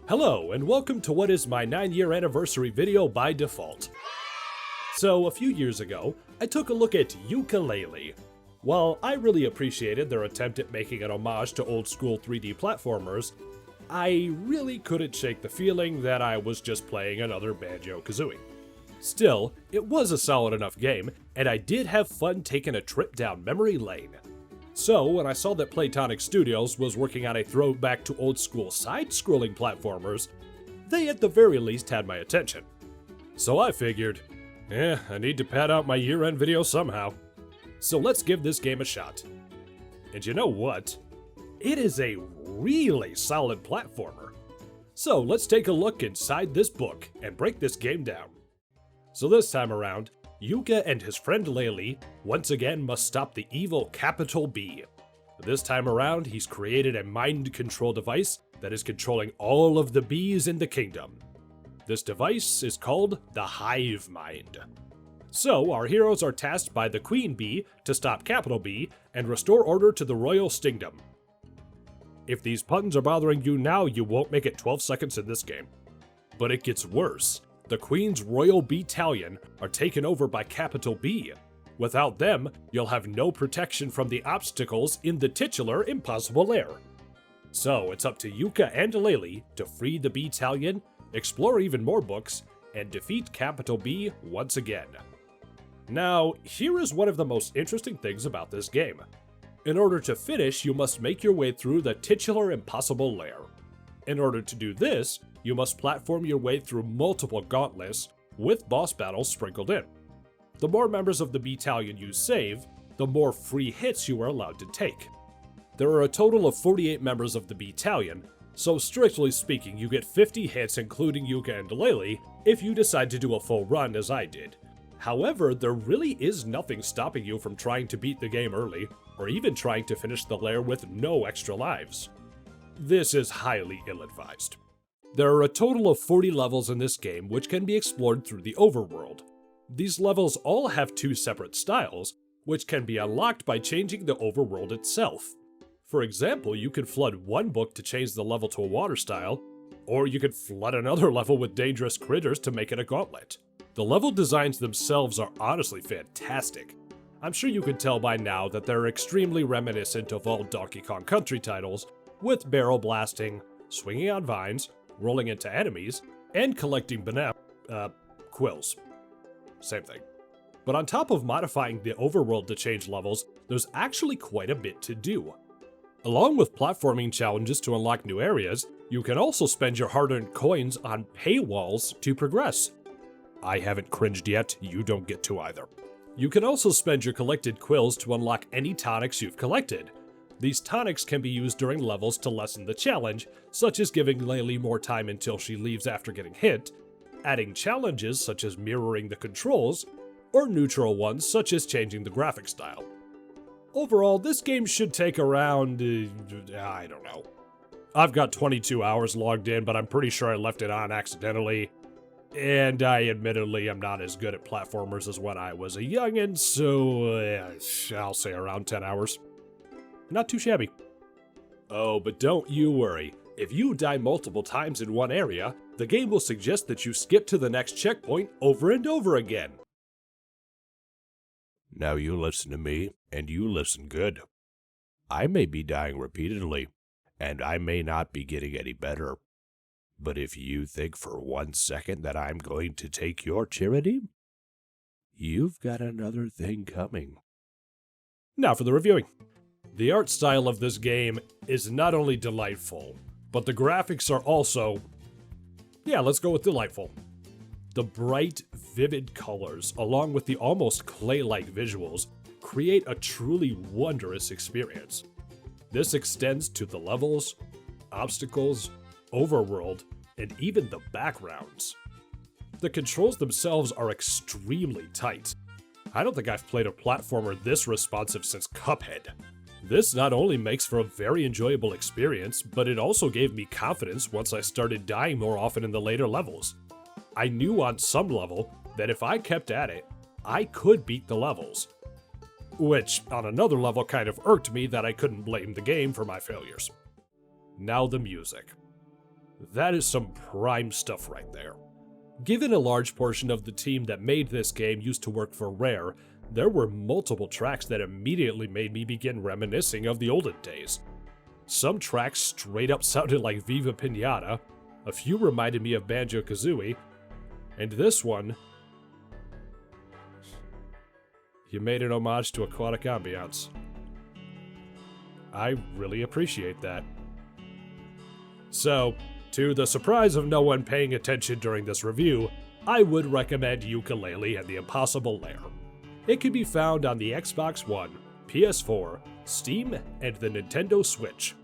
Hello, and welcome to what is my 9-year anniversary video by default. So, a few years ago, I took a look at Laylee. While I really appreciated their attempt at making an homage to old school 3D platformers, I really couldn't shake the feeling that I was just playing another Banjo-Kazooie. Still, it was a solid enough game, and I did have fun taking a trip down memory lane. So, when I saw that Playtonic Studios was working on a throwback to old-school side-scrolling platformers, they at the very least had my attention. So I figured, I need to pad out my year-end video somehow. So let's give this game a shot. And you know what? It is a really solid platformer. So let's take a look inside this book and break this game down. So this time around, Yooka and his friend Laylee once again must stop the evil Capital B. This time around, he's created a mind control device that is controlling all of the bees in the kingdom. This device is called the Hive Mind. So, our heroes are tasked by the Queen Bee to stop Capital B and restore order to the Royal Stingdom. If these puns are bothering you now, you won't make it 12 seconds in this game. But it gets worse. The Queen's Royal Battalion are taken over by Capital B. Without them, you'll have no protection from the obstacles in the titular Impossible Lair. So it's up to Yooka and Laylee to free the battalion, explore even more books, and defeat Capital B once again. Now, here is one of the most interesting things about this game. In order to finish, you must make your way through the titular Impossible Lair. In order to do this, you must platform your way through multiple gauntlets, with boss battles sprinkled in. The more members of the battalion you save, the more free hits you are allowed to take. There are a total of 48 members of the battalion, so strictly speaking you get 50 hits including Yooka and Laylee if you decide to do a full run as I did. However, there really is nothing stopping you from trying to beat the game early, or even trying to finish the lair with no extra lives. This is highly ill-advised. There are a total of 40 levels in this game which can be explored through the overworld. These levels all have 2 separate styles, which can be unlocked by changing the overworld itself. For example, you could flood one book to change the level to a water style, or you could flood another level with dangerous critters to make it a gauntlet. The level designs themselves are honestly fantastic. I'm sure you can tell by now that they're extremely reminiscent of old Donkey Kong Country titles, with barrel blasting, swinging on vines, rolling into enemies, and collecting quills. Same thing. But on top of modifying the overworld to change levels, there's actually quite a bit to do. Along with platforming challenges to unlock new areas, you can also spend your hard-earned coins on paywalls to progress. I haven't cringed yet, you don't get to either. You can also spend your collected quills to unlock any tonics you've collected. These tonics can be used during levels to lessen the challenge, such as giving Laylee more time until she leaves after getting hit, adding challenges such as mirroring the controls, or neutral ones such as changing the graphic style. Overall, this game should take around, I don't know. I've got 22 hours logged in, but I'm pretty sure I left it on accidentally. And I admittedly am not as good at platformers as when I was a youngin', so I'll say around 10 hours. Not too shabby. Oh, but don't you worry. If you die multiple times in one area, the game will suggest that you skip to the next checkpoint over and over again. Now you listen to me, and you listen good. I may be dying repeatedly, and I may not be getting any better. But if you think for 1 second that I'm going to take your charity, you've got another thing coming. Now for the reviewing. The art style of this game is not only delightful, but the graphics are also, let's go with delightful. The bright, vivid colors, along with the almost clay-like visuals, create a truly wondrous experience. This extends to the levels, obstacles, overworld, and even the backgrounds. The controls themselves are extremely tight. I don't think I've played a platformer this responsive since Cuphead. This not only makes for a very enjoyable experience, but it also gave me confidence once I started dying more often in the later levels. I knew on some level that if I kept at it, I could beat the levels. Which, on another level, kind of irked me that I couldn't blame the game for my failures. Now the music. That is some prime stuff right there. Given a large portion of the team that made this game used to work for Rare, there were multiple tracks that immediately made me begin reminiscing of the olden days. Some tracks straight up sounded like Viva Pinata, a few reminded me of Banjo-Kazooie, and this one, you made an homage to aquatic ambiance. I really appreciate that. So, to the surprise of no one paying attention during this review, I would recommend Yooka-Laylee and the Impossible Lair. It can be found on the Xbox One, PS4, Steam, and the Nintendo Switch.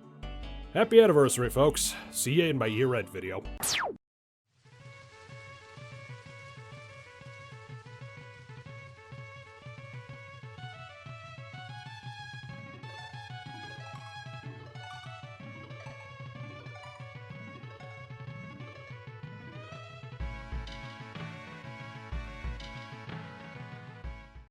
Happy anniversary, folks. See ya in my year-end video.